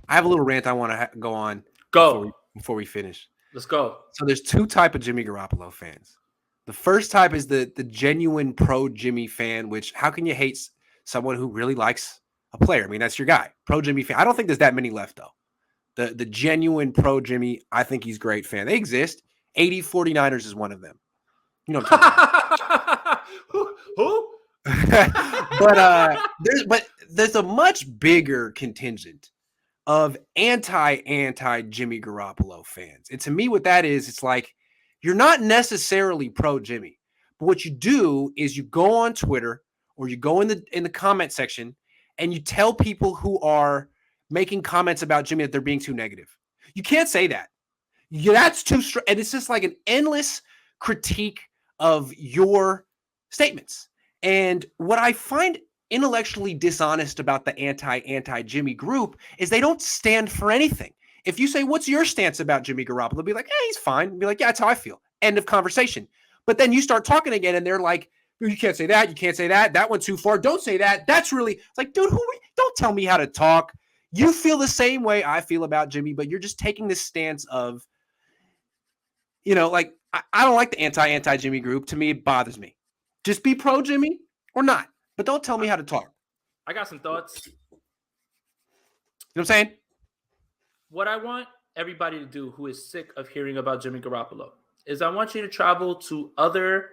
I have a little rant I want to go on before we finish. Let's go. So there's two types of Jimmy Garoppolo fans. The first type is the genuine pro Jimmy fan, which how can you hate someone who really likes a player? I mean, that's your guy, pro Jimmy fan. I don't think there's that many left, though. The genuine pro Jimmy, I think he's great fan. They exist. 80 49ers is one of them. You know what I'm talking about. Who? but there's a much bigger contingent of anti Jimmy Garoppolo fans. And to me, what that is, it's like you're not necessarily pro Jimmy, but what you do is you go on Twitter or you go in the comment section and you tell people who are making comments about Jimmy that they're being too negative. You can't say that. That's too strong. And it's just like an endless critique of your statements. And what I find intellectually dishonest about the anti Jimmy group is they don't stand for anything. If you say, what's your stance about Jimmy Garoppolo? They'll be like, hey, he's fine. Be like, yeah, that's how I feel. End of conversation. But then you start talking again and they're like, you can't say that. You can't say that. That went too far. Don't say that. That's really, it's like, dude, don't tell me how to talk. You feel the same way I feel about Jimmy, but you're just taking this stance of, like, I don't like the anti Jimmy group. To me, it bothers me. Just be pro Jimmy or not, but don't tell me how to talk. I got some thoughts. You know what I'm saying? What I want everybody to do who is sick of hearing about Jimmy Garoppolo is I want you to travel to other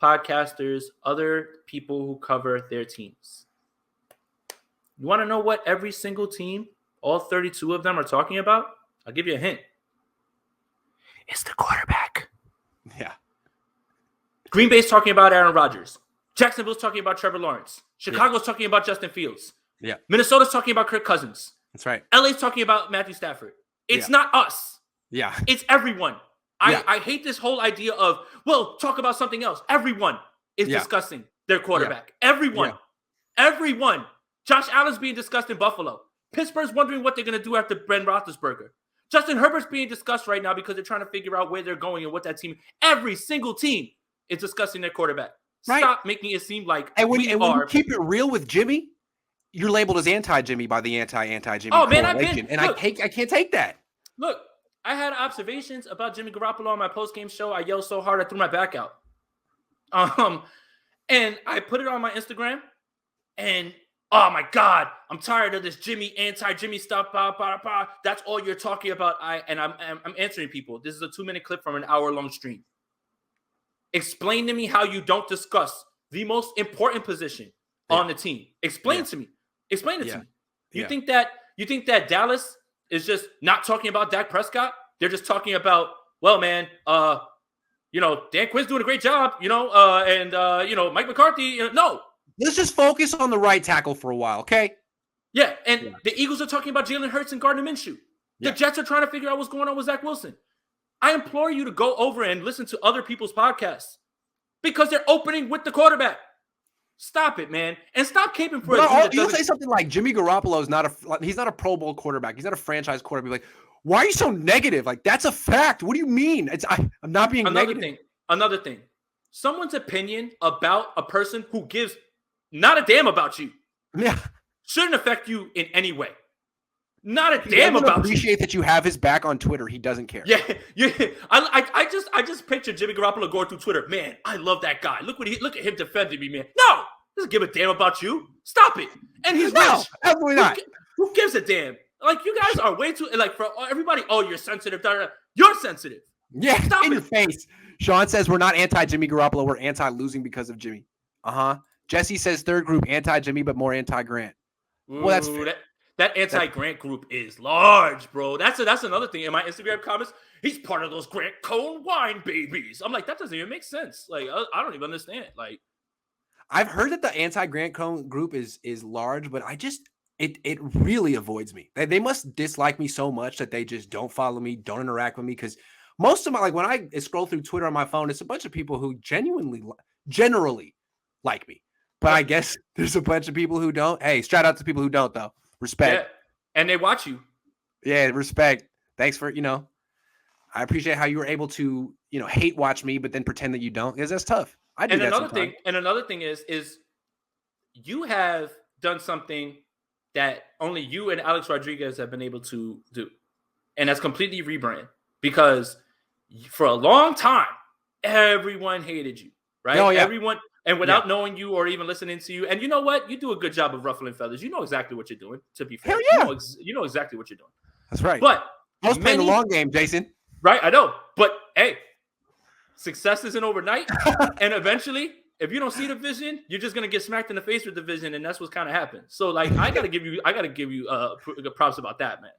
podcasters, other people who cover their teams. You want to know what every single team, all 32 of them, are talking about? I'll give you a hint. It's the quarterback. Yeah. Green Bay's talking about Aaron Rodgers. Jacksonville's talking about Trevor Lawrence. Chicago's talking about Justin Fields. Yeah. Minnesota's talking about Kirk Cousins. That's right. LA's talking about Matthew Stafford. It's not us. Yeah. It's everyone. I hate this whole idea of, well, talk about something else. Everyone is discussing their quarterback. Yeah. Everyone. Yeah. Everyone. Josh Allen's being discussed in Buffalo. Pittsburgh's wondering what they're going to do after Ben Roethlisberger. Justin Herbert's being discussed right now because they're trying to figure out where they're going and what that team, every single team is discussing their quarterback. Right. Stop making it seem like when you keep it real with Jimmy, you're labeled as anti-Jimmy by the anti-Jimmy. Oh, man, I can't take that. Look, I had observations about Jimmy Garoppolo on my post-game show. I yelled so hard I threw my back out. And I put it on my Instagram, and oh my God, I'm tired of this anti-Jimmy stuff. That's all you're talking about. I'm answering people. This is a 2-minute clip from an hour-long stream. Explain to me how you don't discuss the most important position on the team. Explain to me. Explain it to me. You think that Dallas is just not talking about Dak Prescott? They're just talking about, well, man, Dan Quinn's doing a great job, and Mike McCarthy. No. Let's just focus on the right tackle for a while, okay? Yeah, and the Eagles are talking about Jalen Hurts and Gardner Minshew. The Jets are trying to figure out what's going on with Zach Wilson. I implore you to go over and listen to other people's podcasts because they're opening with the quarterback. Stop it, man. And stop caping for it. You'll say something like Jimmy Garoppolo he's not a Pro Bowl quarterback. He's not a franchise quarterback. Like, why are you so negative? Like, that's a fact. What do you mean? I'm not being negative. Another thing. Someone's opinion about a person who gives not a damn about you shouldn't affect you in any way. Not a damn about you. Appreciate that you have his back on Twitter. He doesn't care. Yeah. I just picture Jimmy Garoppolo going through Twitter. Man, I love that guy. Look at him defending me, man. No, doesn't give a damn about you. Stop it. And he's rich. Absolutely not. Who gives a damn? Like, you guys are way too for everybody. Oh, you're sensitive. You're sensitive. Yeah, stop in your face. Sean says we're not anti-Jimmy Garoppolo. We're anti-losing because of Jimmy. Jesse says third group anti-Jimmy, but more anti-Grant. Well, that's fair. That anti-Grant group is large, bro. That's another thing in my Instagram comments. He's part of those Grant Cohn wine babies. I'm like, that doesn't even make sense. Like, I don't even understand. Like, I've heard that the anti-Grant Cohn group is large, but it really avoids me. They must dislike me so much that they just don't follow me, don't interact with me. Because most of my, like, when I scroll through Twitter on my phone, it's a bunch of people who generally like me. But I guess there's a bunch of people who don't. Hey, shout out to people who don't, though. Respect. Yeah, and they watch you. Yeah, respect. Thanks for, I appreciate how you were able to, hate watch me, but then pretend that you don't, because that's tough. I do that sometimes. Another thing is you have done something that only you and Alex Rodriguez have been able to do. And that's completely rebrand, because for a long time, everyone hated you, right? Oh, yeah. Everyone, and without knowing you or even listening to you. And you know what? You do a good job of ruffling feathers. You know exactly what you're doing, to be fair. Hell yeah. You know exactly what you're doing. That's right. But I was playing the long game, Jason. Right, I know. But hey, success isn't overnight. And eventually, if you don't see the vision, you're just gonna get smacked in the face with the vision, and that's what's kind of happened. So, like, I gotta give you props about that, man.